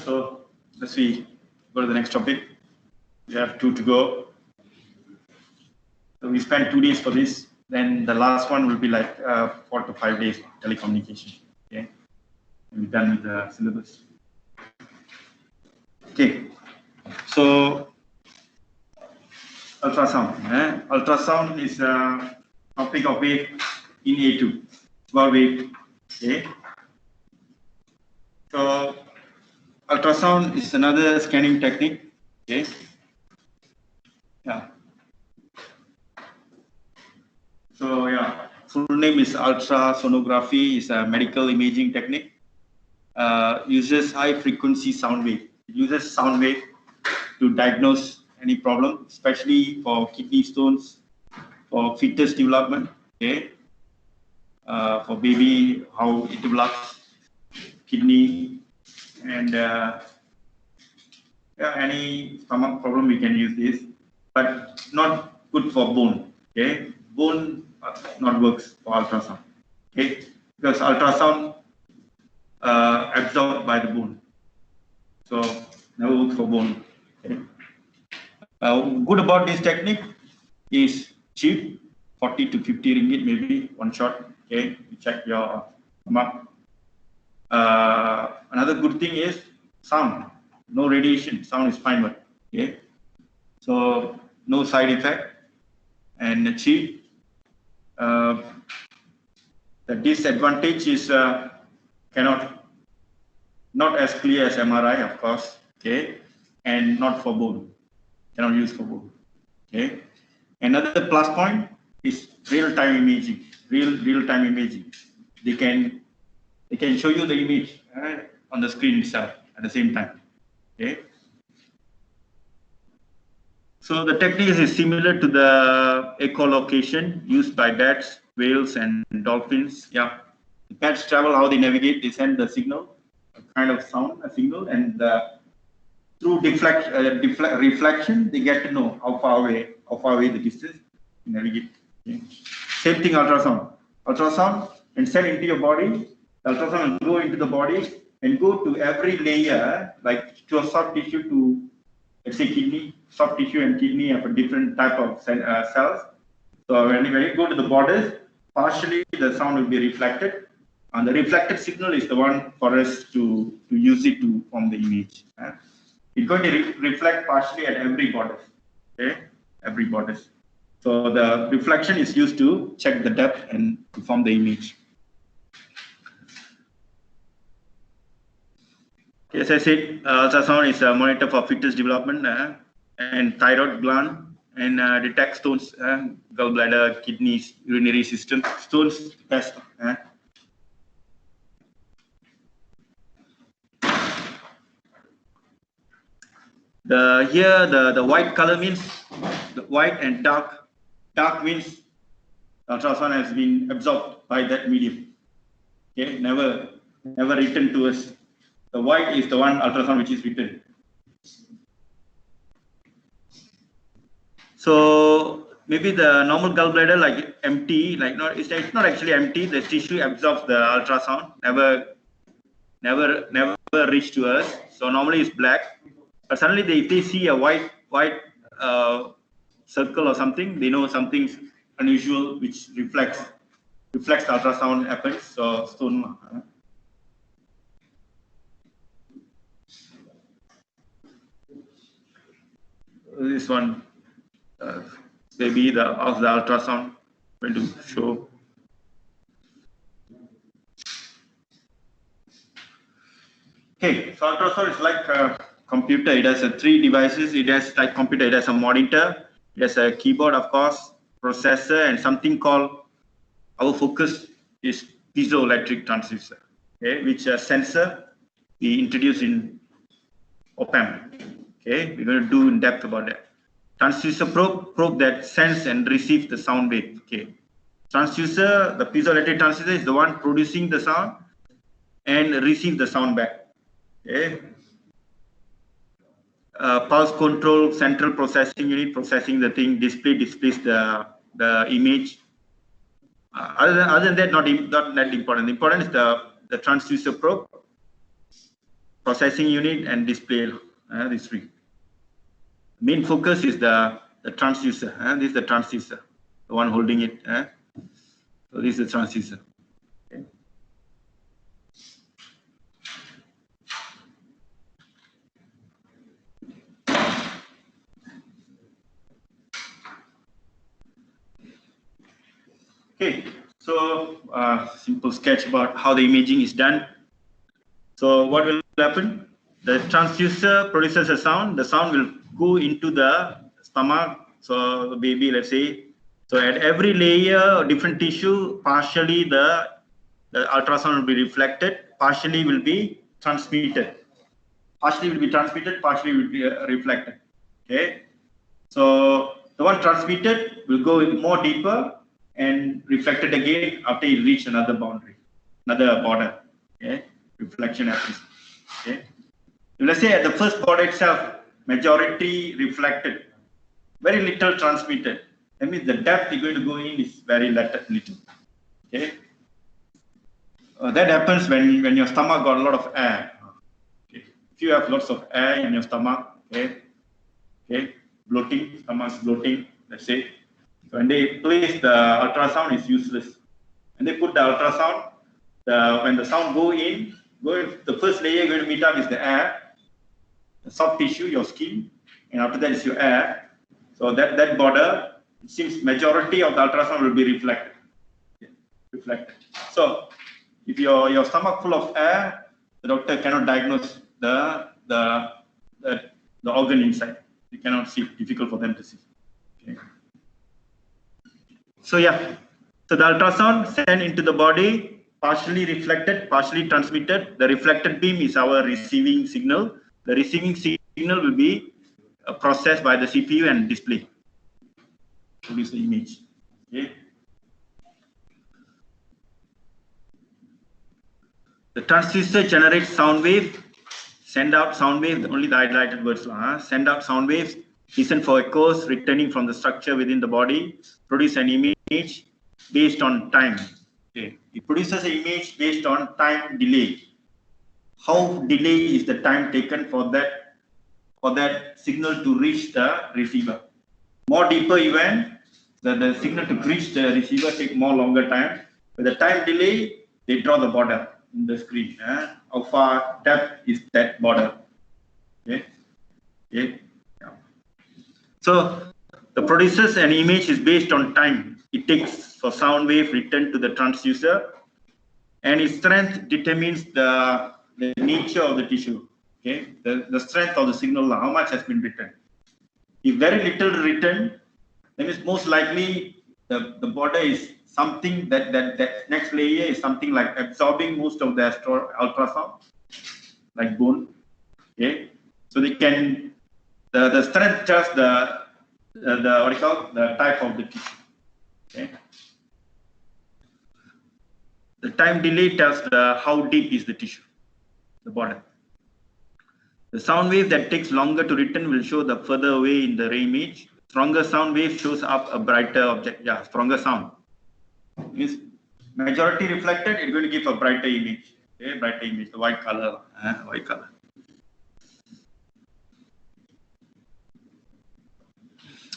So let's see, go to the next topic. We have 2 to go. So we spent 2 days for this. Then the last one will be like 4 to 5 days telecommunication. Okay, and we're done with the syllabus. Okay, so ultrasound. Ultrasound is a topic of wave in A2. It's about wave. Okay, so ultrasound is another scanning technique. Okay. Yeah. So yeah, full name is ultrasonography. It's a medical imaging technique. Uses high frequency sound wave. It uses sound wave to diagnose any problem, especially for kidney stones, for fetus development. Okay. For baby, how it develops, kidney, and yeah, any stomach problem we can use this, but not good for bone. Okay, bone not works for ultrasound. Okay, because ultrasound absorbed by the bone, so never works for bone. Okay. Good about this technique is cheap, 40 to 50 ringgit maybe one shot. Okay, you check your stomach. Another good thing is sound. No radiation, sound is fine, but okay. So no side effect and cheap. The disadvantage is not as clear as MRI, of course, okay, and not for bone. Cannot use for bone. Okay. Another plus point is real-time imaging. Real-time imaging. They can show you the image on the screen itself at the same time. Okay. So the technique is similar to the echolocation used by bats, whales, and dolphins. Yeah, the bats travel how they navigate. They send the signal, a kind of sound, a signal, and through reflection, they get to know how far away the distance to navigate. Okay. Same thing, ultrasound. Ultrasound and send into your body. The ultrasound will go into the body and go to every layer, like to a soft tissue to, let's say, kidney. Soft tissue and kidney have a different type of cells. So when you go to the borders, partially the sound will be reflected, and the reflected signal is the one for us to use it to form the image. It's going to reflect partially at every border. Okay, every border. So the reflection is used to check the depth and to form the image. As I said, ultrasound is a monitor for fetus development and thyroid gland, and detect stones, gallbladder, kidneys, urinary system, stones test. Here the white color means the white, and dark means ultrasound has been absorbed by that medium. Okay, never written to us. The white is the one ultrasound which is written. So maybe the normal gallbladder like empty, like not, it's not actually empty. The tissue absorbs the ultrasound, never reach to us. So normally it's black, but suddenly if they see a white uh, circle or something, they know something's unusual, which reflects the ultrasound happens. So stone. This one, maybe the of the ultrasound going to show. Okay, so ultrasound is like a computer. It has three devices. It has like computer. It has a monitor. It has a keyboard, of course, processor, and something called, our focus is piezoelectric transducer. Okay, which a sensor we introduced in op-amp. Okay, we're going to do in depth about that. Transducer probe that sends and receives the sound wave. Okay, transducer, the piezoelectric transducer is the one producing the sound and receive the sound back. Okay. Pulse control central processing unit processing the thing, displays the image. Other than that, not that important. The important is the transducer probe, processing unit, and display. These three. Main focus is the transducer. This is the transducer, the one holding it. So this is the transducer. Okay. Okay, so simple sketch about how the imaging is done. So what will happen? The transducer produces a sound. The sound will go into the stomach. So the baby, let's say. So at every layer, different tissue, partially the ultrasound will be reflected, partially will be transmitted. Partially will be transmitted, partially will be reflected. Okay. So the one transmitted will go more deeper and reflected again after you reach another boundary, another border. Okay, reflection happens. Okay, so let's say at the first border itself, majority reflected, very little transmitted. That means the depth you're going to go in is very little. Okay, that happens when your stomach got a lot of air. Okay, if you have lots of air in your stomach, okay, bloating, stomach's bloating, let's say. When they place the ultrasound, is useless. And they put the ultrasound, when the sound the first layer going to meet up is the air, the soft tissue, your skin, and after that is your air. So that border, it seems majority of the ultrasound will be reflected. Reflected. So if your stomach full of air, the doctor cannot diagnose the organ inside. You cannot see. Difficult for them to see. Okay. So yeah, so the ultrasound sent into the body, partially reflected, partially transmitted. The reflected beam is our receiving signal. The receiving signal will be processed by the CPU and display, produce the image. Okay. The transducer generates sound wave, send out sound wave, only the highlighted words, send out sound waves, listen for echoes returning from the structure within the body, produce an image based on time. Okay. It produces an image based on time delay. How delay is the time taken for that signal to reach the receiver? More deeper you went, the signal to reach the receiver take more time. With the time delay, they draw the border in the screen. How far depth is that border? Okay. Okay. Yeah. So the produces an image is based on time it takes for sound wave return to the transducer, and its strength determines the nature of the tissue. Okay, the strength of the signal, how much has been written. If very little written, then it's most likely the border is something that next layer is something like absorbing most of the ultrasound, like bone. Okay, so they can the strength just the what do you call the type of the tissue. Okay, the time delay tells how deep is the tissue, the border. The sound wave that takes longer to return will show the further away in the image. Stronger sound wave shows up a brighter object. Yeah, stronger sound. Means majority reflected, it's going to give a brighter image. Okay, brighter image, the white color. White color.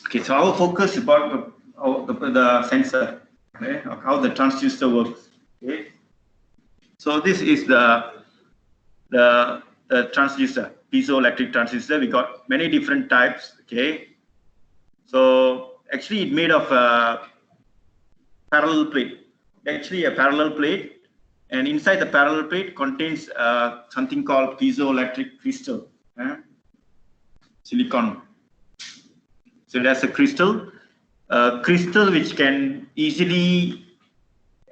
Okay, so our focus is about the sensor, okay, how the transducer works. Okay, so this is the transducer, piezoelectric transducer. We got many different types. Okay, so actually it made of a parallel plate. Actually a parallel plate, and inside the parallel plate contains something called piezoelectric crystal, silicon. So that's a crystal, which can easily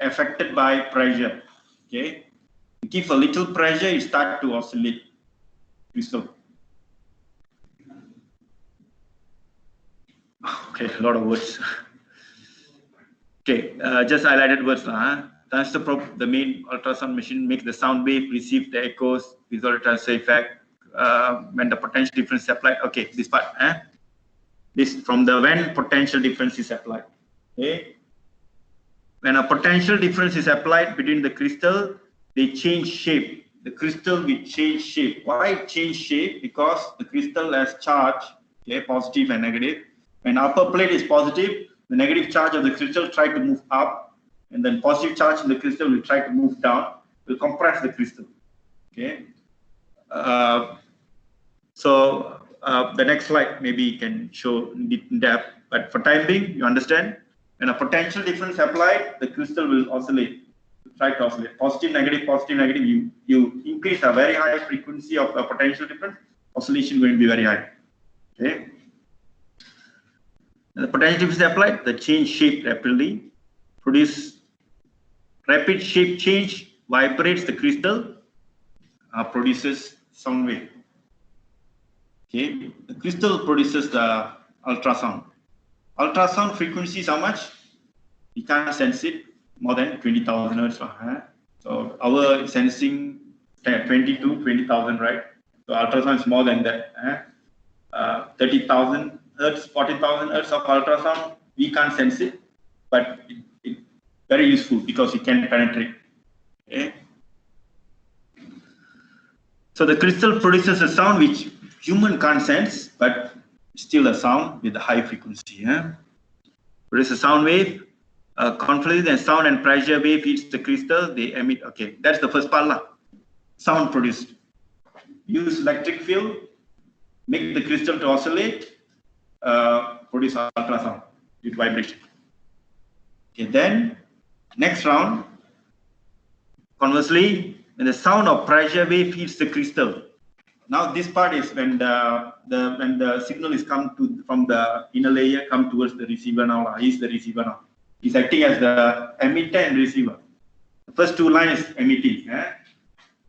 affected by pressure. Okay, give a little pressure, it start to oscillate. Crystal. Okay, a lot of words. Okay, just highlighted words. That's the main ultrasound machine makes the sound wave receive the echoes, visual transfer effect when the potential difference is applied. Okay, this part. This from the when potential difference is applied. Okay, when a potential difference is applied between the crystal, they change shape. The crystal will change shape. Why it change shape? Because the crystal has charge, okay, positive and negative. When upper plate is positive, the negative charge of the crystal try to move up, and then positive charge in the crystal will try to move down, will compress the crystal. Okay. The next slide maybe can show in depth, but for time being, you understand when a potential difference applied, the crystal will oscillate, try to oscillate. Positive, negative, you increase a very high frequency of a potential difference, oscillation going to be very high. Okay. When the potential difference is applied, the change shape rapidly, produce rapid shape change, vibrates the crystal, produces sound wave. Okay, the crystal produces the ultrasound. Ultrasound frequency is how much? We can't sense it more than 20,000 hertz. So our sensing 20 to 20,000, right? So ultrasound is more than that. 30,000 hertz, 40,000 hertz of ultrasound, we can't sense it, but it's very useful because it can penetrate. Okay. So the crystal produces a sound which human can't sense, but still a sound with a high frequency. Produce a sound wave, confluence and sound and pressure wave hits the crystal, they emit. Okay, that's the first part. Sound produced. Use electric field, make the crystal to oscillate, produce ultrasound with vibration. Okay, then next round, conversely, when the sound of pressure wave hits the crystal. Now this part is when the signal is come from the inner layer come towards the receiver now. He's the receiver now. He's acting as the emitter and receiver. The first two lines is emitting.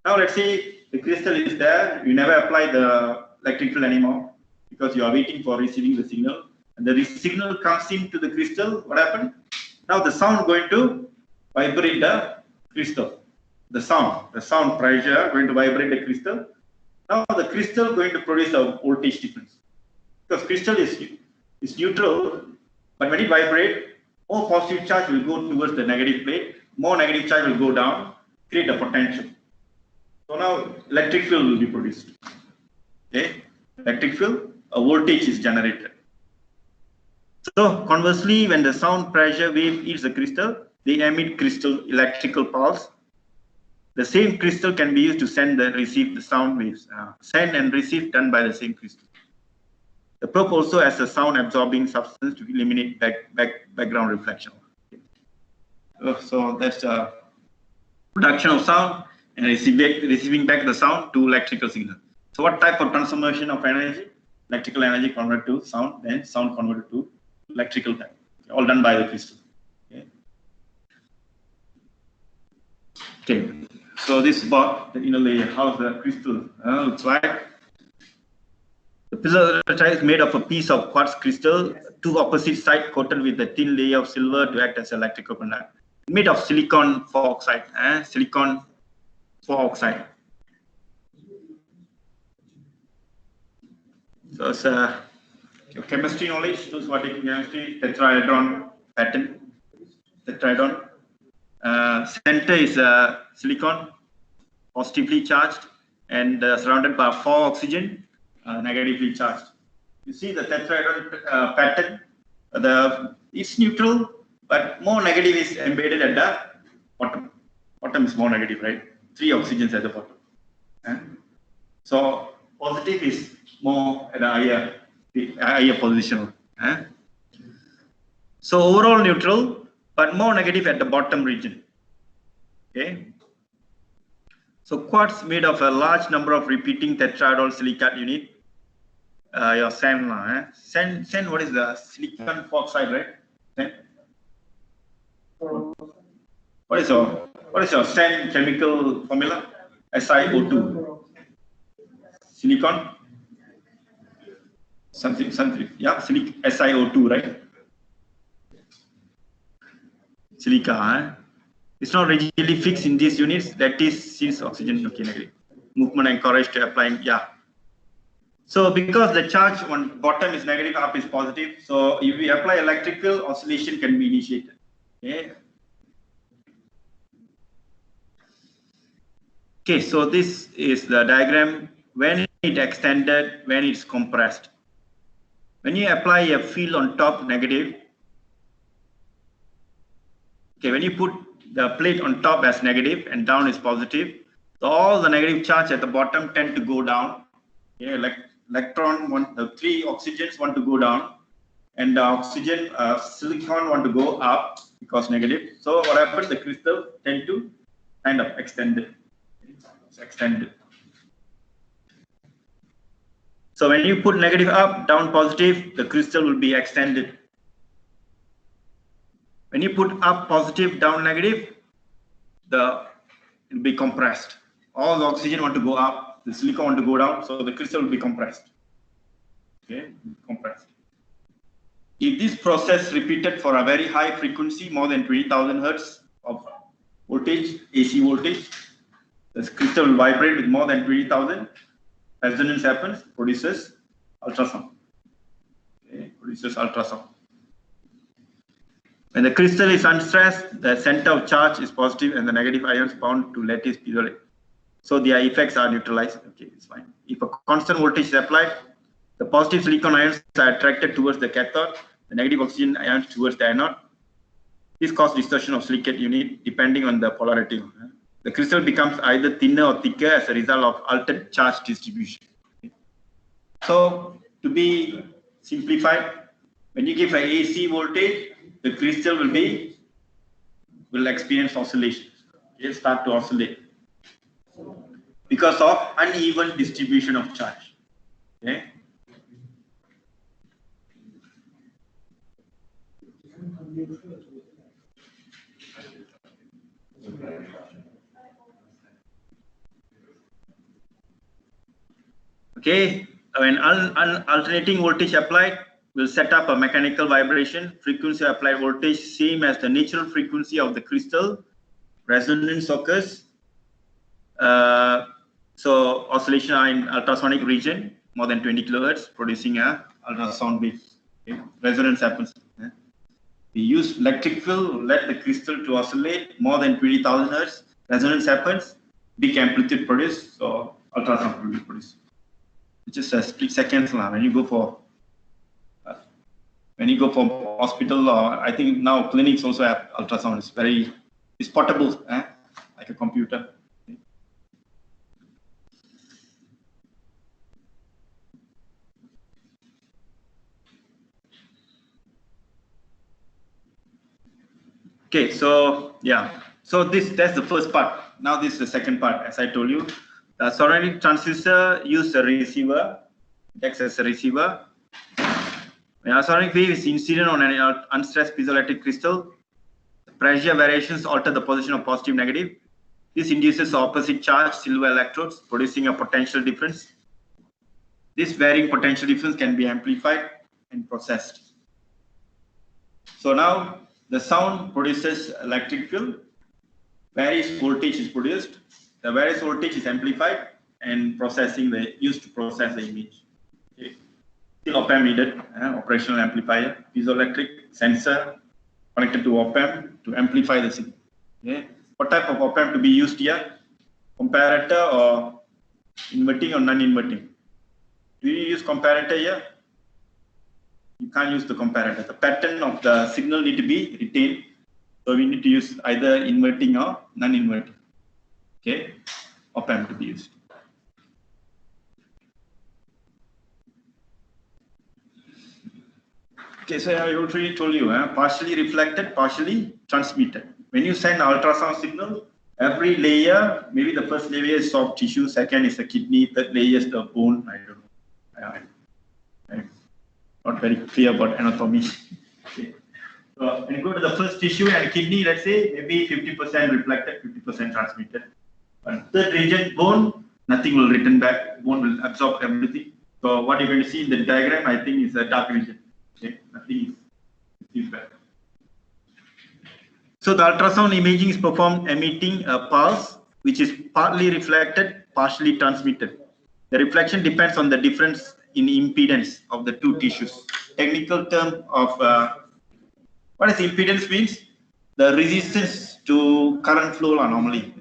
Now let's say the crystal is there. You never apply the electric field anymore because you are waiting for receiving the signal. And the signal comes into the crystal. What happened? Now the sound going to vibrate the crystal. The sound pressure going to vibrate the crystal. Now the crystal going to produce a voltage difference because crystal is neutral, but when it vibrates, more positive charge will go towards the negative plate, more negative charge will go down, create a potential. So now electric field will be produced. Okay, electric field, a voltage is generated. So conversely, when the sound pressure wave hits the crystal, they emit crystal electrical pulse. The same crystal can be used to send and receive the sound waves. Send and receive done by the same crystal. The probe also has a sound absorbing substance to eliminate background reflection. So that's the production of sound and receiving back the sound to electrical signal. So what type of transformation of energy? Electrical energy converted to sound, then sound converted to electrical type. All done by the crystal. Okay. So this is about the inner layer, how the crystal looks like. The piezoelectric is made of a piece of quartz crystal, two opposite sides coated with a thin layer of silver to act as electrical conductor. Made of silicon oxide, silicon oxide. So it's Your chemistry knowledge, those who are taking chemistry, tetrahedron pattern, tetrahedron. Center is silicon, positively charged, and surrounded by 4 oxygen, negatively charged. You see the tetrahedron pattern. It's neutral, but more negative is embedded at the bottom. Bottom is more negative, right? 3 oxygens at the bottom. So positive is more at a higher position. So overall neutral, but more negative at the bottom region. Okay. So quartz made of a large number of repeating tetrahedral silicate unit. Your SAN, SAN, what is the silicon oxide, right? SAN? What is your SAN chemical formula? SiO2. Silicon. Something. Yeah, SiO2, right? Silica. It's not rigidly fixed in these units. That is since oxygen, okay, negative. Movement encouraged to applying, yeah. So because the charge on bottom is negative, up is positive. So if we apply electric field, oscillation can be initiated. Okay. Okay, so this is the diagram when it extended, when it's compressed. When you apply a field on top negative, okay, when you put the plate on top as negative and down is positive, so all the negative charge at the bottom tend to go down. Okay, like the 3 oxygens want to go down, and the oxygen silicon want to go up because negative. So what happens? The crystal tend to kind of extend it. It's extended. So when you put negative up, down positive, the crystal will be extended. When you put up positive, down negative, it will be compressed. All the oxygen want to go up, the silicon want to go down, so the crystal will be compressed. Okay, compressed. If this process repeated for a very high frequency, more than 20,000 hertz of voltage, AC voltage, the crystal will vibrate with more than 20,000. Resonance happens, produces ultrasound. Okay, produces ultrasound. When the crystal is unstressed, the center of charge is positive and the negative ions bound to lattice piezoelectric. So their effects are neutralized. Okay, it's fine. If a constant voltage is applied, the positive silicon ions are attracted towards the cathode, the negative oxygen ions towards the anode. This causes distortion of silicate unit depending on the polarity. The crystal becomes either thinner or thicker as a result of altered charge distribution. So to be simplified, when you give an AC voltage, the crystal will experience oscillation. It will start to oscillate because of uneven distribution of charge. Okay. Okay, when alternating voltage applied, will set up a mechanical vibration. Frequency applied voltage same as the natural frequency of the crystal. Resonance occurs. So oscillation are in ultrasonic region, more than 20 kilohertz, producing a ultrasound wave. Okay. Resonance happens. We use electric field, let the crystal to oscillate more than 20,000 hertz. Resonance happens, big amplitude produced, so ultrasound will be produced. It's just a split seconds when you go for hospital, or I think now clinics also have ultrasound. It's portable, like a computer. Okay, so yeah, so that's the first part. Now this is the second part. As I told you, the sonotic transducer use a receiver, acts as a receiver. When a sonic wave is incident on an unstressed piezoelectric crystal, the pressure variations alter the position of positive negative. This induces opposite charge silver electrodes, producing a potential difference. This varying potential difference can be amplified and processed. So now the sound produces electric field, various voltage is produced, the various voltage is amplified and used to process the image. Okay. Still op-amp needed, operational amplifier, piezoelectric sensor connected to op-amp to amplify the signal. Okay. What type of op-amp to be used here? Comparator or inverting or non-inverting? Do you use comparator here? You can't use the comparator. The pattern of the signal need to be retained. So we need to use either inverting or non-inverting. Okay, op-amp to be used. Okay, so I already told you, partially reflected, partially transmitted. When you send ultrasound signal, every layer, maybe the first layer is soft tissue, second is the kidney, third layer is the bone. I don't know. I'm not very clear about anatomy. Okay. So when you go to the first tissue and kidney, let's say maybe 50% reflected, 50% transmitted. And third region, bone, nothing will return back. Bone will absorb everything. So what you're going to see in the diagram, I think, is a dark region. Okay, nothing is back. So the ultrasound imaging is performed emitting a pulse, which is partly reflected, partially transmitted. The reflection depends on the difference in impedance of the two tissues. Technical term of what is impedance means? The resistance to current flow normally.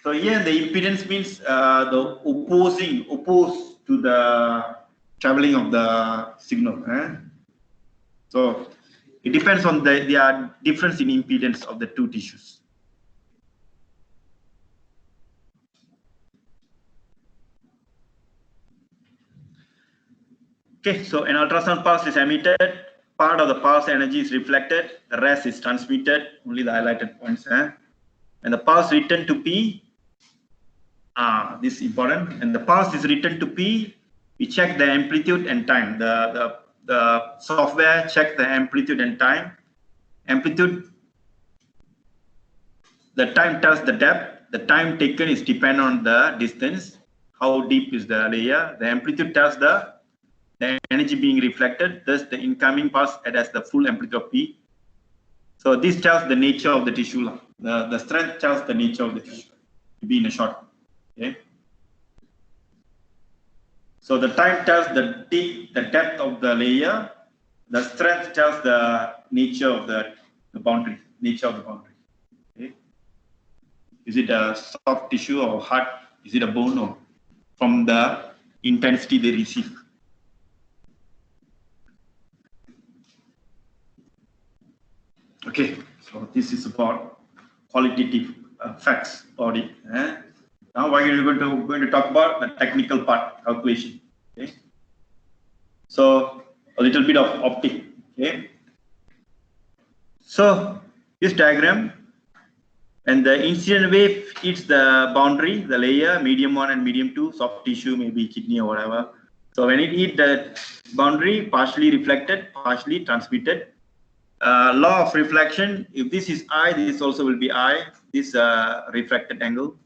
So here the impedance means the opposed to the traveling of the signal. So it depends on the difference in impedance of the two tissues. Okay, so an ultrasound pulse is emitted, part of the pulse energy is reflected, the rest is transmitted, only the highlighted points. And the pulse returned to P, this is important, and the pulse is returned to P, we check the amplitude and time. The software check the amplitude and time. Amplitude, the time tells the depth, the time taken is dependent on the distance, how deep is the layer. The amplitude tells the energy being reflected, thus the incoming pulse as the full amplitude of P. So this tells the nature of the tissue. The strength tells the nature of the tissue, to be in a short. Okay. So the time tells the depth of the layer, the strength tells the nature of the boundary, Okay. Is it a soft tissue or hard? Is it a bone or from the intensity they receive? Okay, so this is about qualitative facts about it. Now we're going to talk about the technical part, calculation. Okay, so a little bit of optic. Okay, so this diagram, and the incident wave hits the boundary, the layer, medium 1 and medium 2, soft tissue, maybe kidney or whatever. So when it hit the boundary, partially reflected, partially transmitted. Law of reflection, if this is I, this also will be I, this refracted angle.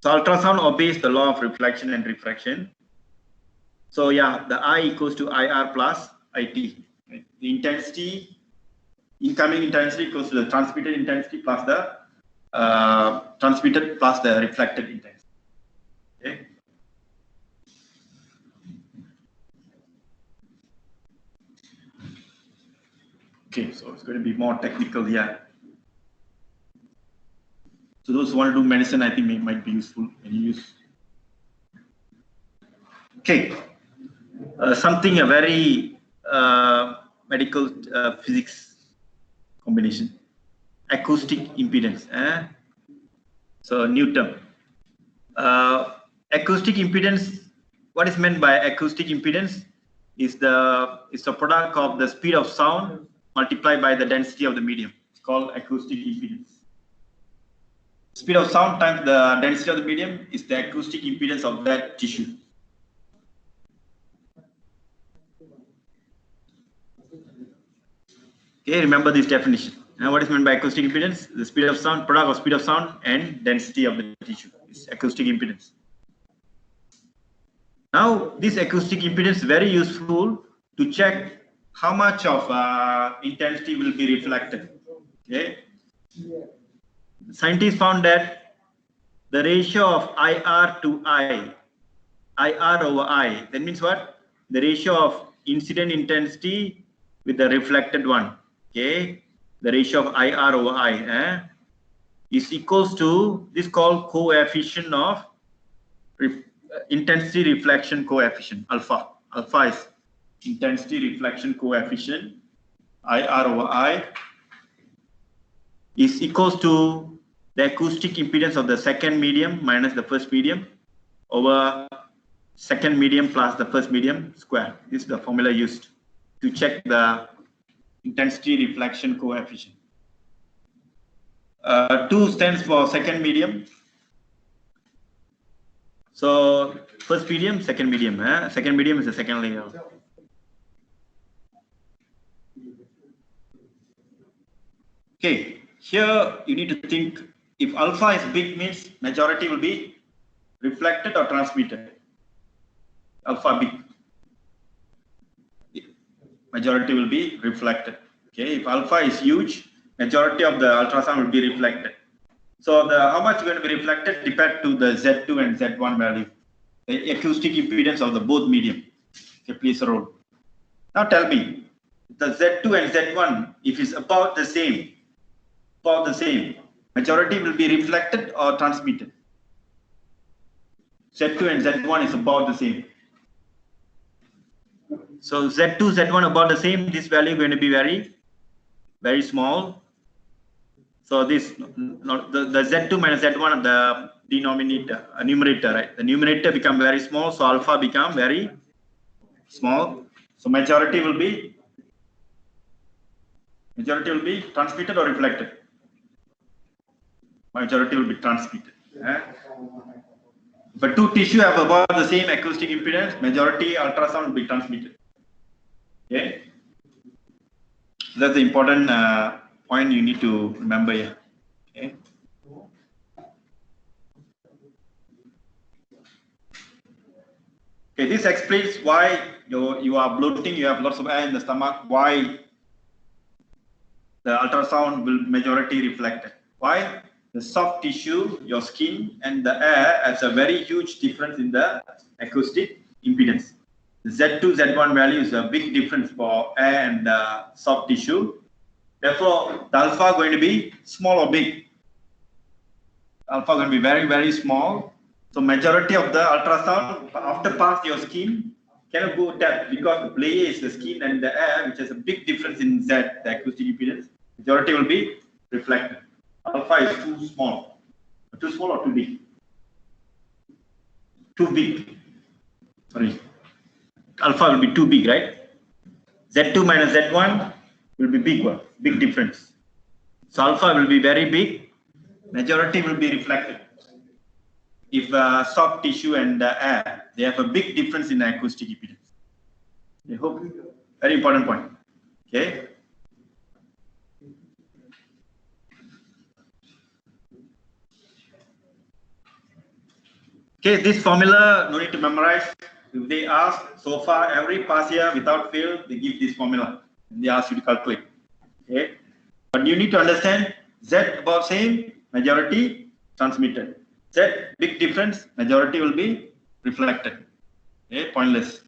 So ultrasound obeys the law of reflection and refraction. So yeah, the I equals to IR plus IT. Right? The intensity, incoming intensity equals to the transmitted intensity plus the transmitted plus the reflected intensity. Okay. Okay, so it's going to be more technical here. So those who want to do medicine, I think might be useful when you use. Okay, something a very medical physics combination. Acoustic impedance. So new term. Acoustic impedance. What is meant by acoustic impedance? Is the product of the speed of sound multiplied by the density of the medium. It's called acoustic impedance. Speed of sound times the density of the medium is the acoustic impedance of that tissue. Okay, remember this definition. Now, what is meant by acoustic impedance? The speed of sound, product of speed of sound and density of the tissue is acoustic impedance. Now, this acoustic impedance is very useful to check how much of intensity will be reflected. Okay. Scientists found that the ratio of IR to I IR over I. That means what? The ratio of incident intensity with the reflected one. Okay, the ratio of IR over I is equals to this called coefficient of intensity reflection coefficient alpha. Alpha is intensity reflection coefficient. IR over I is equals to the acoustic impedance of the second medium minus the first medium over second medium plus the first medium square. This is the formula used to check the intensity reflection coefficient. 2 stands for second medium. So first medium, second medium. Second medium is the second layer. Okay, here you need to think if alpha is big means majority will be reflected or transmitted. Alpha big. Majority will be reflected. Okay, if alpha is huge, majority of the ultrasound will be reflected. So the how much going to be reflected depends to the Z2 and Z1 value, the acoustic impedance of the both medium. Okay, plays a role. Now tell me, the Z2 and Z1, if it's about the same, majority will be reflected or transmitted. Z2 and Z1 is about the same. So Z2, Z1 about the same. This value going to be very, very small. So this the Z2 minus Z1 of the denominator, numerator, right? The numerator become very small, so alpha become very small. So majority will be transmitted or reflected. Majority will be transmitted. But two tissue have about the same acoustic impedance, majority ultrasound will be transmitted. Okay, that's the important point you need to remember here. Okay. Okay, this explains why you are bloating, you have lots of air in the stomach, why the ultrasound will majority reflected. Why? The soft tissue, your skin and the air has a very huge difference in the acoustic impedance. The Z2, Z1 value is a big difference for air and soft tissue. Therefore, the alpha going to be small or big. Alpha going to be very, very small. So majority of the ultrasound after pass your skin cannot go depth because the layer is the skin and the air, which has a big difference in Z, the acoustic impedance. Majority will be reflected. Alpha is too small. Too small or too big? Too big. Sorry. Alpha will be too big, right? Z2 minus Z1 will be big one, big difference. So alpha will be very big. Majority will be reflected. If soft tissue and air, they have a big difference in acoustic impedance. I hope very important point. Okay. Okay, this formula no need to memorize. If they ask, so far every past year without fail, they give this formula. And they ask you to calculate. Okay, but you need to understand Z about same, majority transmitted. Z big difference, majority will be reflected. Okay, pointless.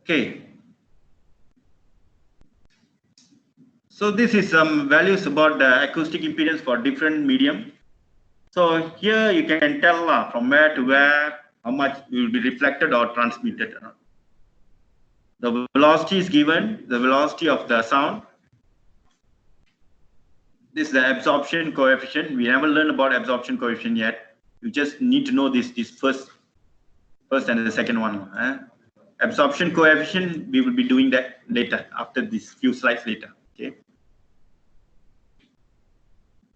Okay. So this is some values about the acoustic impedance for different medium. So here you can tell from where to where how much will be reflected or transmitted. The velocity is given, the velocity of the sound. This is the absorption coefficient. We haven't learned about absorption coefficient yet. You just need to know this first and the second one. Absorption coefficient, we will be doing that later, after these few slides later. Okay.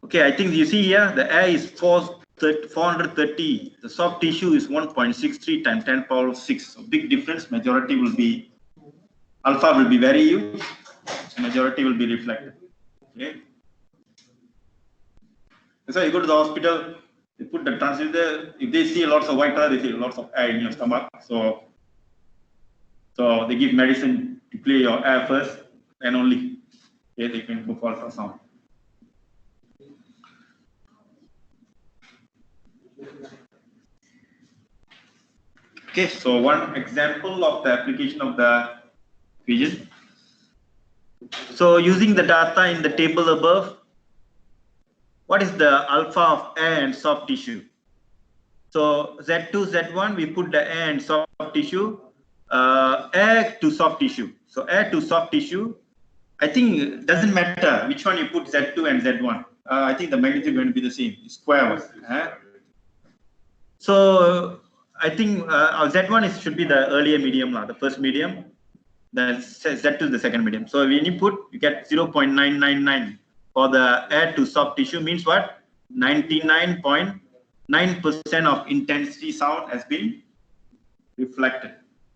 Okay, I think you see here the air is 430. The soft tissue is 1.63 times 10 power 6. So big difference. Majority will be alpha will be very huge. Majority will be reflected. Okay. So you go to the hospital, they put the transmitter. If they see lots of white color, they see lots of air in your stomach. So they give medicine to clear your air first, and only they can go for ultrasound. Okay, so one example of the application of the equation. So using the data in the table above, what is the alpha of air and soft tissue? So Z2, Z1, we put the air and soft tissue, air to soft tissue. So air to soft tissue, I think it doesn't matter which one you put Z2 and Z1. I think the magnitude is going to be the same, square one. So I think Z1 should be the earlier medium, the first medium. The Z2 is the second medium. So when you put, you get 0.999 for the air to soft tissue, means what? 99.9% of intensity sound has been reflected.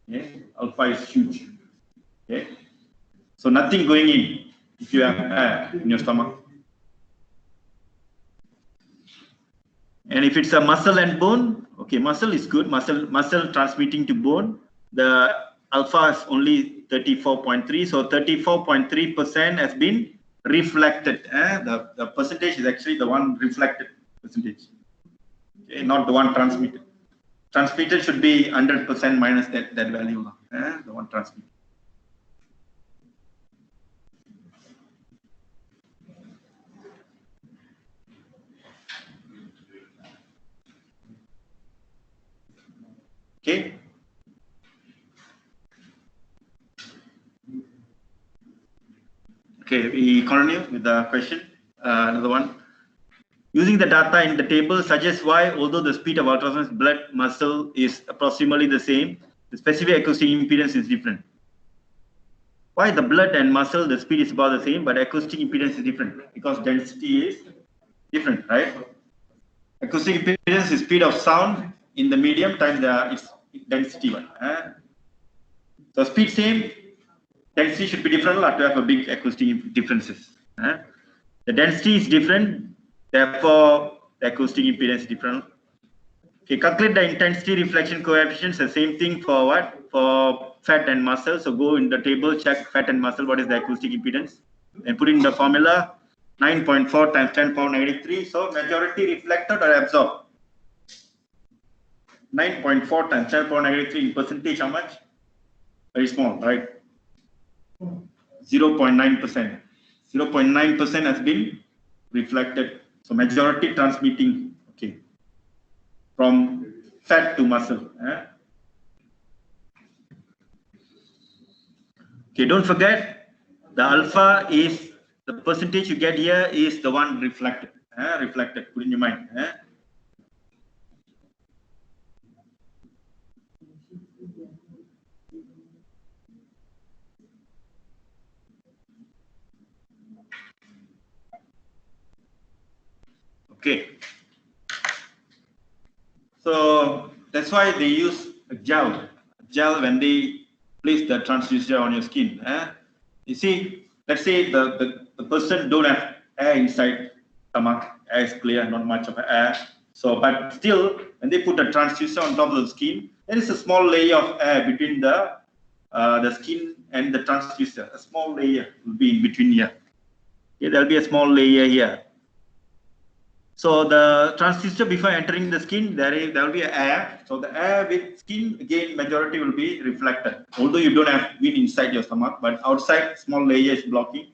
Okay? Alpha is huge. Okay? So nothing going in if you have air in your stomach. And if it's a muscle and bone, okay, muscle is good. Muscle transmitting to bone, the alpha is only 34.3. So 34.3% has been reflected. The percentage is actually the one reflected percentage. Okay, not the one transmitted. Transmitted should be 100% minus that value. The one transmitted. Okay. Okay, we continue with the question. Another one. Using the data in the table suggests why, although the speed of ultrasound blood muscle is approximately the same, the specific acoustic impedance is different. Why the blood and muscle, the speed is about the same, but acoustic impedance is different? Because density is different, right? Acoustic impedance is speed of sound in the medium times its density one. So speed same, density should be different, or to have a big acoustic differences. The density is different, therefore the acoustic impedance is different. Okay, calculate the intensity reflection coefficients. The same thing for what? For fat and muscle. So go in the table, check fat and muscle, what is the acoustic impedance, and put in the formula 9.4 times 10 power negative 3. So majority reflected or absorbed. 9.4 times 10 power negative 3 in percentage, how much? Very small, right? 0.9%. 0.9% has been reflected. So majority transmitting, okay, from fat to muscle. Okay, don't forget the alpha is the percentage you get here is the one reflected. Reflected, put in your mind. Okay. So that's why they use a gel. When they place the transducer on your skin. You see, let's say the person don't have air inside stomach. Air is clear, not much of air. So, but still, when they put a transducer on top of the skin, there is a small layer of air between the skin and the transducer. A small layer will be in between here. Okay, there will be a small layer here. So the transducer, before entering the skin, there will be air. So the air with skin, again, majority will be reflected. Although you don't have wind inside your stomach, but outside, small layer is blocking.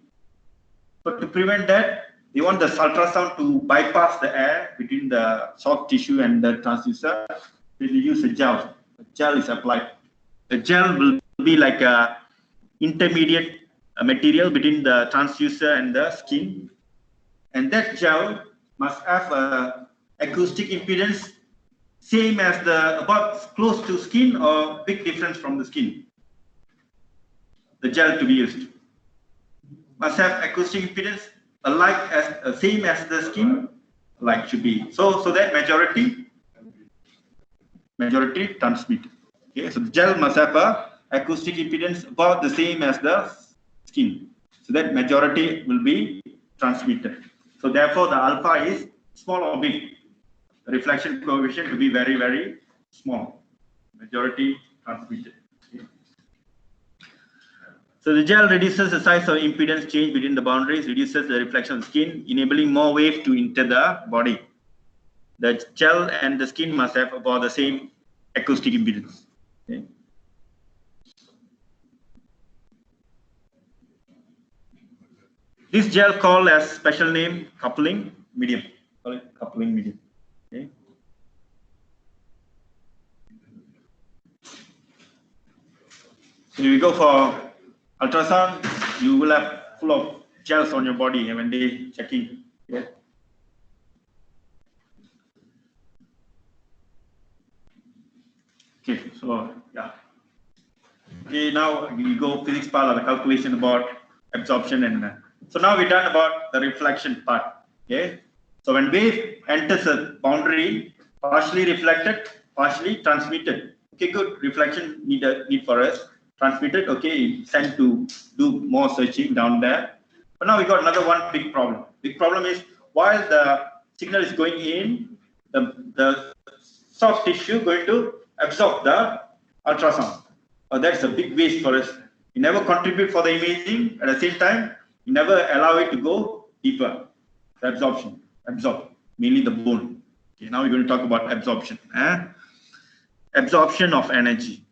So to prevent that, you want the ultrasound to bypass the air between the soft tissue and the transducer. You use a gel. The gel is applied. The gel will be like a intermediate material between the transducer and the skin, and that gel must have a acoustic impedance same as about close to skin or big difference from the skin. The gel to be used must have acoustic impedance alike as same as the skin, like should be. So that majority transmit. Okay, so the gel must have a acoustic impedance about the same as the skin. So that majority will be transmitted. So therefore the alpha is small or big. The reflection coefficient to be very, very small. Majority transmitted. Okay. So the gel reduces the size of impedance change between the boundaries, reduces the reflection of the skin, enabling more wave to enter the body. The gel and the skin must have about the same acoustic impedance. This gel called as special name coupling medium. Call it coupling medium. Okay. So you go for ultrasound, you will have full of gels on your body when they checking. Yeah. Okay, so yeah. Okay, now we go physics part of the calculation about absorption and so now we're done about the reflection part. Okay, so when wave enters a boundary, partially reflected, partially transmitted. Okay, good. Reflection need for us. Transmitted. Okay, sent to do more searching down there. But now we got another one big problem. Big problem is while the signal is going in, the soft tissue going to absorb the ultrasound. That's a big waste for us. You never contribute for the imaging. At the same time, you never allow it to go deeper. The absorb, mainly the bone. Okay, now we're going to talk about absorption. Absorption of energy.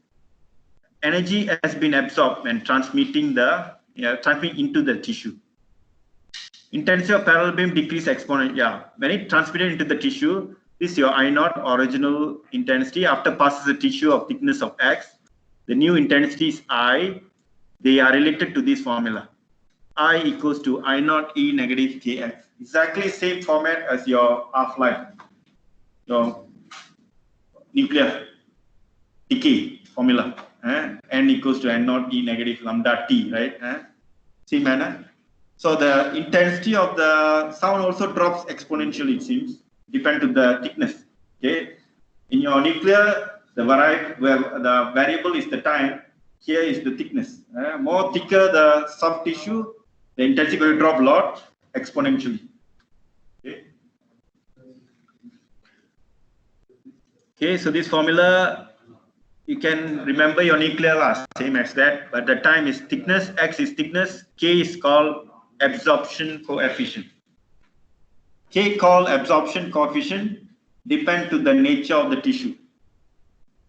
Energy has been absorbed and transmitting into the tissue. Intensity of parallel beam decrease exponent. Yeah, when it transmitted into the tissue, this is your I naught original intensity. After passes the tissue of thickness of X, the new intensity is I. They are related to this formula. I equals to I naught E negative Kx. Exactly same format as your half-life, your nuclear decay formula. N equals to N naught E negative lambda T, right? Same manner. So the intensity of the sound also drops exponentially, it seems, depend to the thickness. Okay. In your nuclear, the variable is the time. Here is the thickness. More thicker the soft tissue, the intensity will drop a lot exponentially. Okay. Okay, so this formula you can remember your nuclear law, same as that, but the time is thickness, X is thickness, K is called absorption coefficient. K called absorption coefficient depend to the nature of the tissue.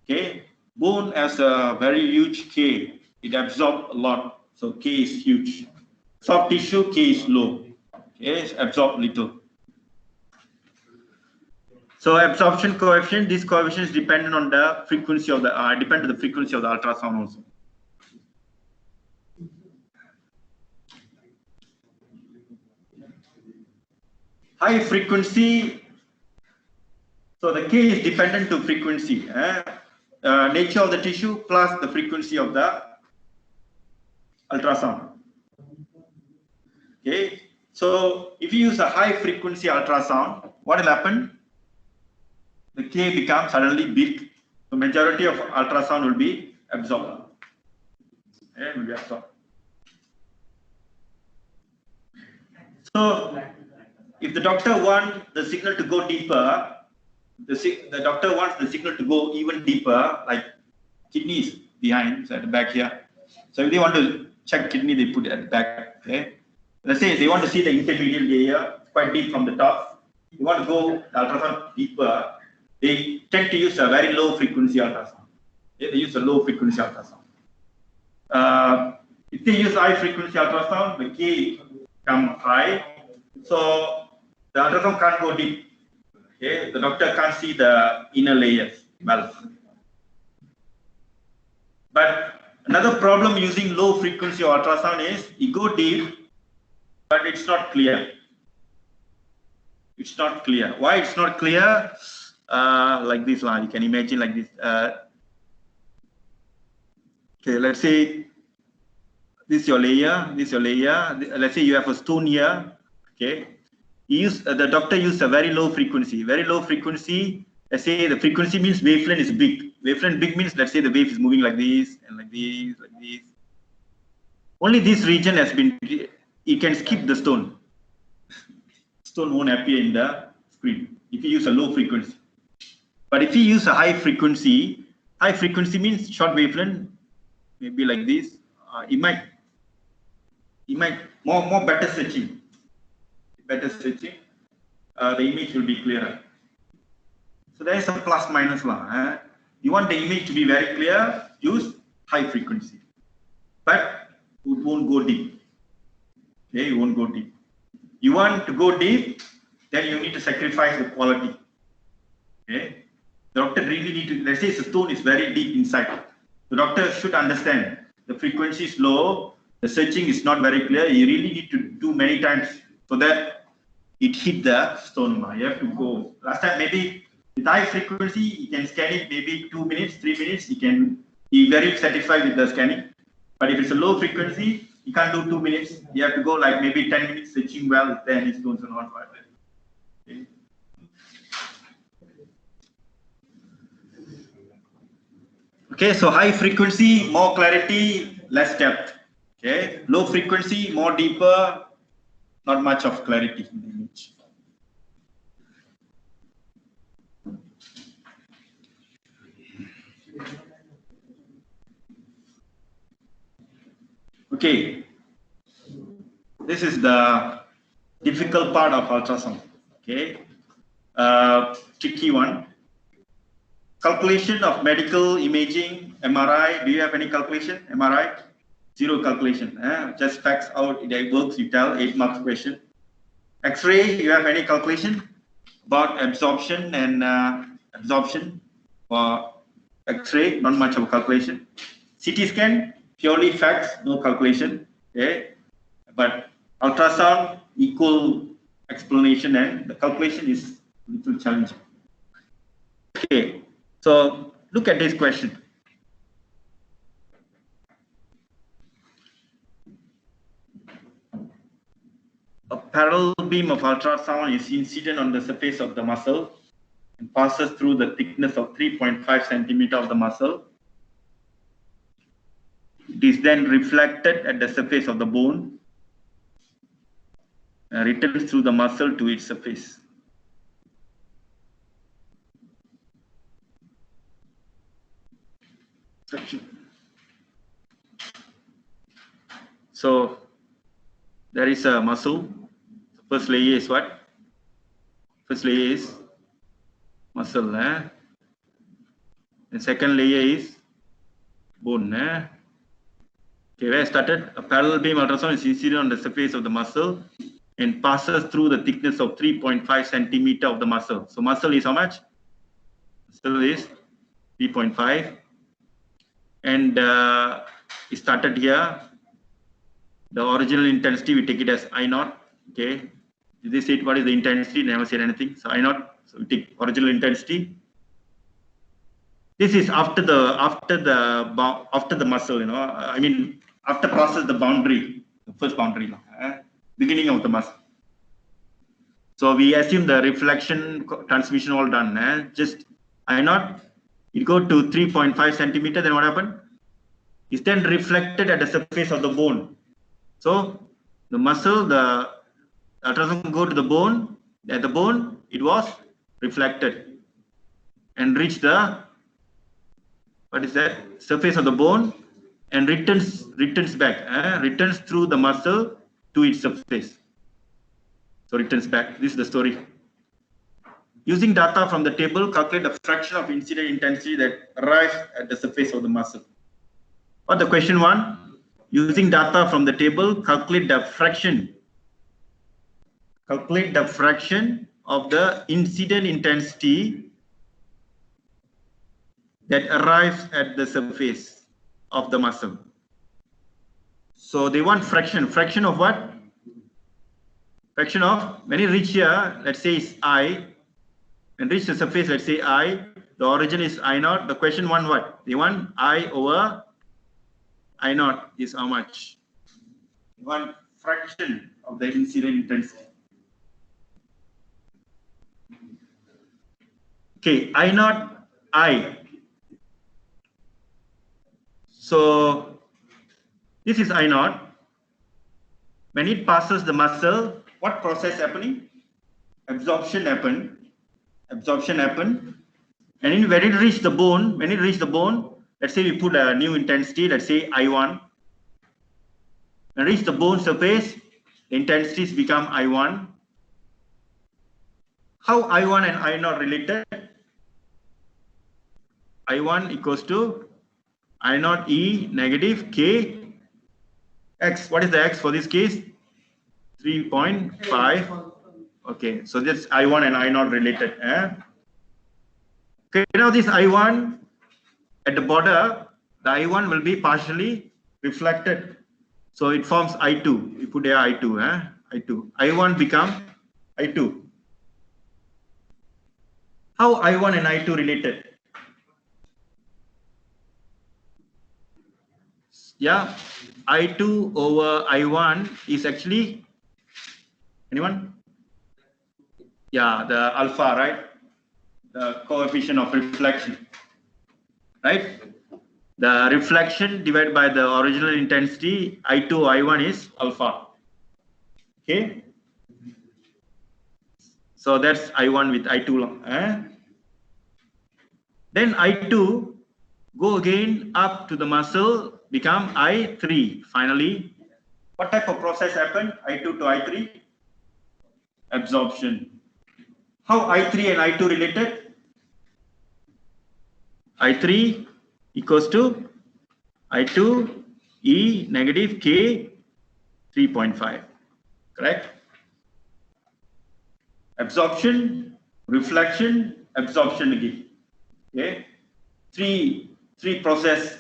Okay, bone has a very huge K, it absorbs a lot, so K is huge. Soft tissue, K is low, okay, it's absorb little. So absorption coefficient, this coefficient is dependent on the frequency of the depend on the frequency of the ultrasound also. High frequency, so the K is dependent to frequency, nature of the tissue plus the frequency of the ultrasound. Okay, so if you use a high frequency ultrasound, what will happen? The K becomes suddenly big. The majority of ultrasound will be absorbed. Okay, will be absorbed. So if the doctor wants the signal to go deeper, the doctor wants the signal to go even deeper, like kidneys behind, so at the back here. So if they want to check kidney, they put it at the back. Okay. Let's say they want to see the intermediate layer, quite deep from the top. You want to go ultrasound deeper. They tend to use a very low frequency ultrasound. They use a low frequency ultrasound. If they use high frequency ultrasound, the K come high, so the ultrasound can't go deep. Okay, the doctor can't see the inner layers well. But another problem using low frequency ultrasound is you go deep, but it's not clear. It's not clear. Why it's not clear? Like this line, you can imagine like this. Okay, let's say this is your layer. This is your layer. Let's say you have a stone here. Okay, the doctor used a very low frequency. Very low frequency. Let's say the frequency means wavelength is big. Wavelength big means let's say the wave is moving like this and like this, like this. Only this region has been. You can skip the stone. Stone won't appear in the screen if you use a low frequency. But if you use a high frequency means short wavelength, maybe like this. It might more better searching. The image will be clearer. So there is a plus minus law. You want the image to be very clear, use high frequency, but it won't go deep. Okay, you won't go deep. You want to go deep, then you need to sacrifice the quality. Okay, the doctor really need to. Let's say the stone is very deep inside. The doctor should understand the frequency is low, the searching is not very clear. You really need to do many times so that it hit the stone. You have to go. Last time maybe with high frequency, you can scan it maybe 2 minutes, 3 minutes. You can be very satisfied with the scanning. But if it's a low frequency, you can't do 2 minutes. You have to go like maybe 10 minutes searching well if there are any stones or not. Okay. Okay, so high frequency, more clarity, less depth. Okay, low frequency, more deeper, not much of clarity in the image. Okay, this is the difficult part of ultrasound. Okay, tricky one. Calculation of medical imaging, MRI. Do you have any calculation? MRI? Zero calculation. Just facts out. It works. You tell 8 marks question. X-ray. You have any calculation about absorption and absorption for X-ray? Not much of a calculation. CT scan. Purely facts. No calculation. Okay. But ultrasound, equal explanation, and the calculation is a little challenging. Okay. So look at this question. A parallel beam of ultrasound is incident on the surface of the muscle and passes through the thickness of 3.5 centimeter of the muscle. It is then reflected at the surface of the bone and returns through the muscle to its surface. So there is a muscle. The first layer is what? First layer is muscle. The second layer is bone. Okay, where I started? A parallel beam ultrasound is incident on the surface of the muscle and passes through the thickness of 3.5 centimeter of the muscle. So muscle is how much? Muscle is 3.5. And it started here. The original intensity, we take it as I naught. Okay. Did they say what is the intensity? Never said anything. So I naught. So we take original intensity. This is after the muscle, you know. I mean, after process the boundary, the first boundary, beginning of the muscle. So we assume the reflection, transmission all done. Just I naught. It go to 3.5 centimeter. Then what happened? It's then reflected at the surface of the bone. So the muscle, the ultrasound go to the bone. At the bone, it was reflected and reached the, what is that? Surface of the bone and returns back. Returns through the muscle to its surface. So returns back. This is the story. Using data from the table, calculate the fraction of incident intensity that arrives at the surface of the muscle. Or the question one. Using data from the table, calculate the fraction. Calculate the fraction of the incident intensity that arrives at the surface of the muscle. So they want fraction. Fraction of what? Fraction of, when you reach here, let's say it's I, and reach the surface, let's say I, the origin is I naught. The question one what? They want I over I naught is how much? One fraction of the incident intensity. Okay, I naught I. So this is I naught. When it passes the muscle, what process happening? Absorption happen. Absorption happen. And when it reach the bone, let's say we put a new intensity, let's say I1. When reach the bone surface, the intensities become I1. How I1 and I0 related? I1 equals to I0 E negative K X. What is the X for this case? 3.5. Okay, so that's I1 and I0 related. Okay, now this I1 at the border, the I1 will be partially reflected. So it forms I2. You put there I2. I2. I1 become I2. How I1 and I2 related? Yeah, I2 over I1 is actually, anyone? Yeah, the alpha, right? The coefficient of reflection, right? The reflection divided by the original intensity, I2, I1 is alpha. Okay. So that's I1 with I2. Then I2 go again up to the muscle, become I3. Finally, what type of process happened? I2 to I3? Absorption. How I3 and I2 related? I3 equals to I2 E negative K 3.5. Correct? Absorption, reflection, absorption again. Okay. Three process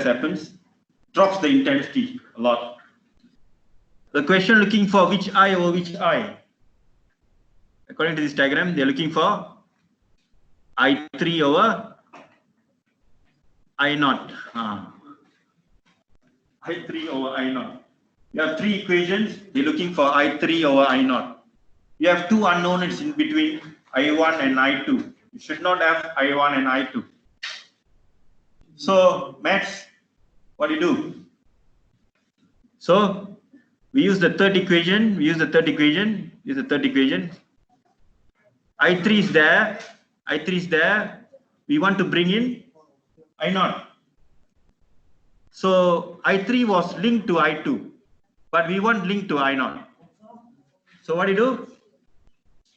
happens, drops the intensity a lot. The question looking for which eye over which eye. According to this diagram, they're looking for I3 over I0. I3 over I0. You have three equations. They're looking for I3 over I0. You have two unknowns in between, I1 and I2. You should not have I1 and I2. So, Max, what do you do? So, we use the third equation. I3 is there. I3 is there. We want to bring in I0. So, I3 was linked to I2, but we want linked to I0. So, what do you do?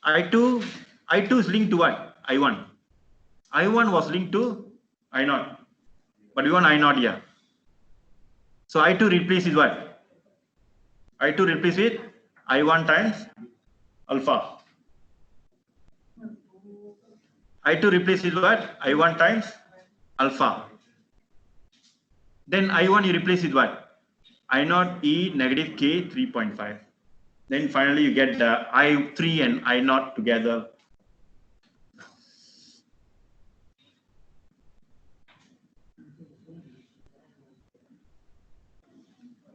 I2 is linked to what? I1. I1 was linked to I0, but we want I0 here. So I2 replaces what? I2 replaces with I1 times alpha. I2 replaces what? I1 times alpha. Then I1 you replace with what? I0 E negative K 3.5. Then finally you get the I3 and I0 together.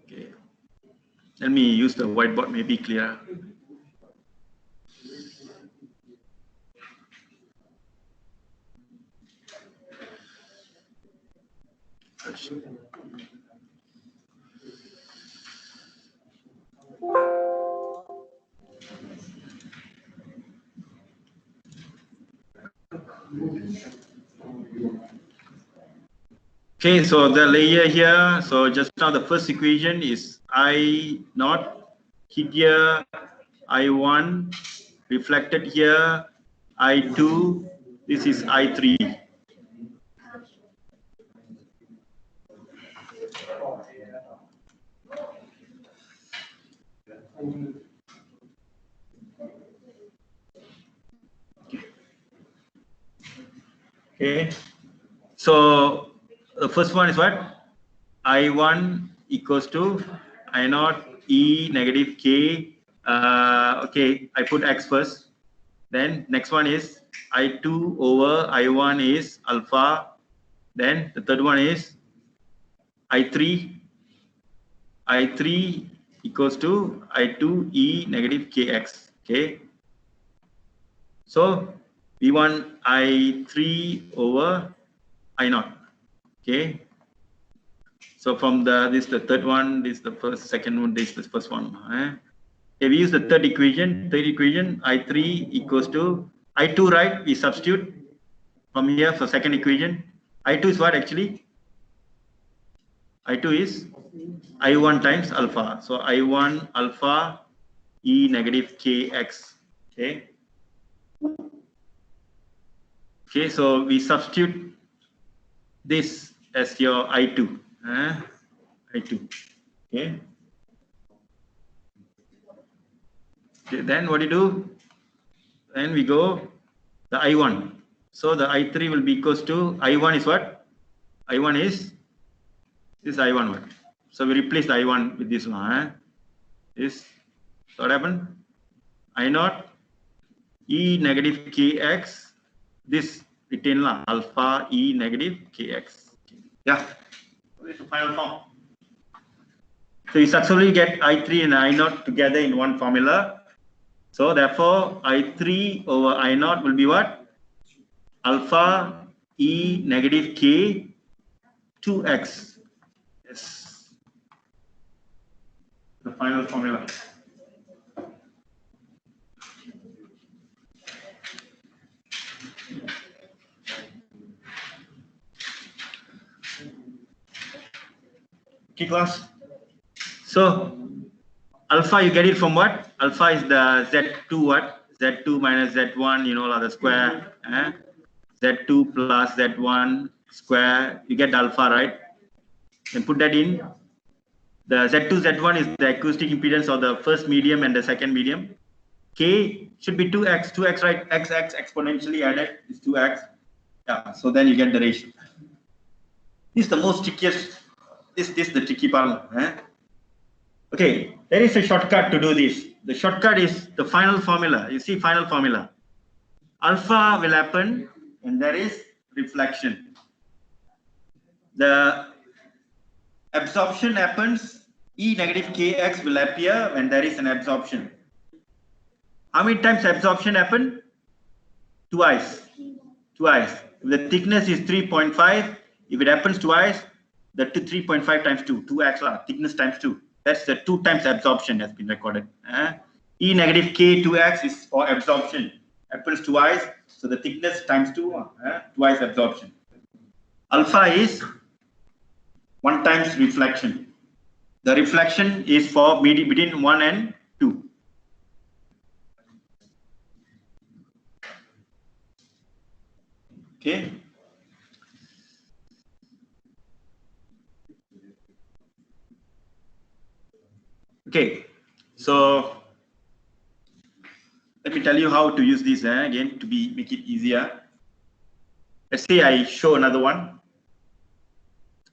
Okay. Let me use the whiteboard, maybe clearer. Okay, so the layer here, so just now the first equation is I0 hit here, I1 reflected here, I2, this is I3. Okay, so the first one is what? I1 equals to I0 E negative K. Okay, I put X first. Then next one is I2 over I1 is alpha. Then the third one is I3 equals to I2 E negative Kx. Okay. So we want I3 over I0. Okay. So from this the third one, this the first, second one, this the first one. If we use the third equation, I3 equals to I2, right? We substitute from here for second equation. I2 is what actually? I2 is I1 times alpha. So I1 alpha E negative Kx. Okay. Okay, so we substitute this as your I2. I2. Okay. Okay, then what do you do? Then we go the I1. So the I3 will be equals to I1 is what? I1 is this I1 one. So we replace the I1 with this one. This, so what happened? I0 E negative Kx. This retain la alpha E negative Kx. Yeah. This is the final form. So you successfully get I3 and I0 together in one formula. So therefore I3 over I0 will be what? Alpha E negative K 2x. Yes. The final formula. Okay, class. So alpha you get it from what? Alpha is the Z2 what? Z2 minus Z1, you know, the square. Z2 plus Z1 square. You get alpha, right? Then put that in. The Z2, Z1 is the acoustic impedance of the first medium and the second medium. K should be 2x, right? X exponentially added is 2x. Yeah, so then you get the ratio. This is the most trickiest. This is the tricky part. Okay, there is a shortcut to do this. The shortcut is the final formula. You see, final formula. Alpha will happen when there is reflection. The absorption happens. E negative Kx will appear when there is an absorption. How many times absorption happen? Twice. Twice. If the thickness is 3.5, if it happens twice, the 3.5 times 2, 2x thickness times 2. That's the 2 times absorption has been recorded. E negative K 2x is for absorption. Happens twice, so the thickness times 2, twice absorption. Alpha is 1 times reflection. The reflection is for between 1 and 2. Okay. Okay. So let me tell you how to use this again to make it easier. Let's say I show another one.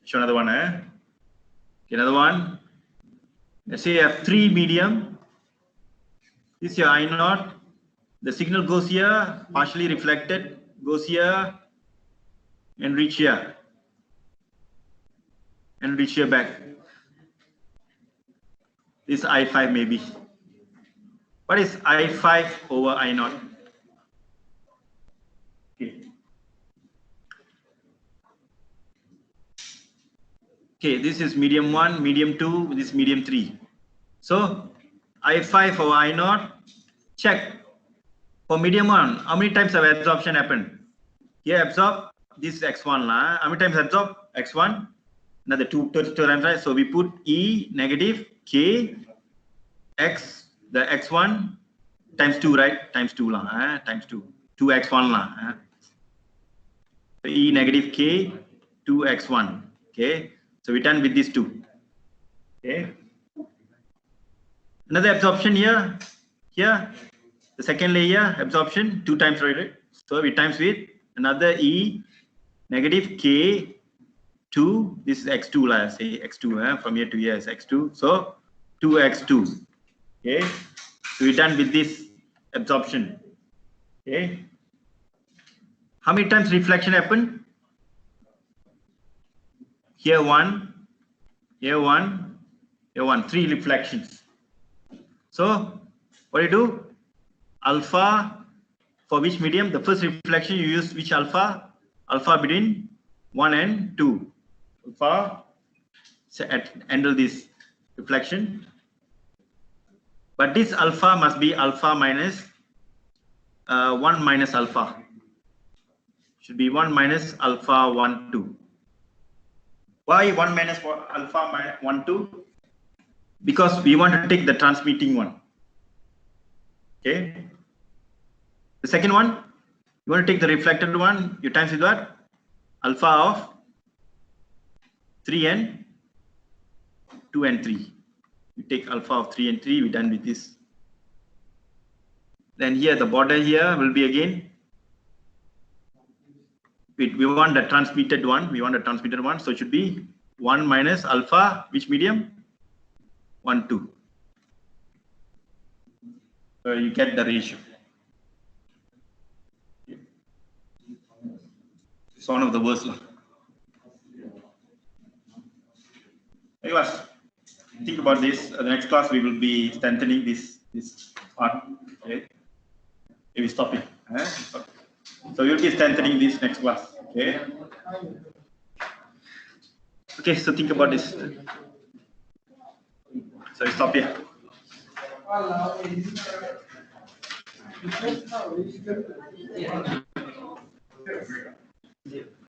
Okay, another one. Let's say I have 3 medium. This is your I0. The signal goes here, partially reflected, goes here, and reach here, and reach here back. This I5 maybe. What is I5 over I0? Okay, this is medium 1, medium 2, this is medium 3. So I5 over I0, check. For medium 1, how many times have absorption happened? Here absorb, this is x1. How many times absorb? X1, another 2 times, right? So we put E negative K X, the X1 times 2, right? Times 2, times 2. 2x1. So E negative K 2x1. Okay. So we done with these 2. Okay. Another absorption here. Here, the second layer absorption 2 times, right? So we times with another E negative K 2. This is x2. Let's say x2. From here to here is x2. So 2x2. Okay. So we done with this absorption. Okay. How many times reflection happened? Here 1, here 1, here 1, 3 reflections. So what do you do? Alpha for which medium? The first reflection you use which alpha? Alpha between 1 and 2. Alpha, so handle this reflection. But this alpha must be alpha minus 1 minus alpha. Should be 1 minus alpha 1 2. Why 1 minus alpha minus 1 2? Because we want to take the transmitting one. Okay. The second one, you want to take the reflected one. You times with what? Alpha of 3 and 2 and 3. You take alpha of 3 and 3. We're done with this. Then here the border here will be again. We want the transmitted one. We want the transmitted one. So it should be 1 minus alpha, which medium? 1, 2. So you get the ratio. It's one of the worst. Hey, guys, think about this. The next class we will be strengthening this part. Okay. Maybe stop it. So we'll be strengthening this next class. Okay. Okay. So think about this. So we stop here.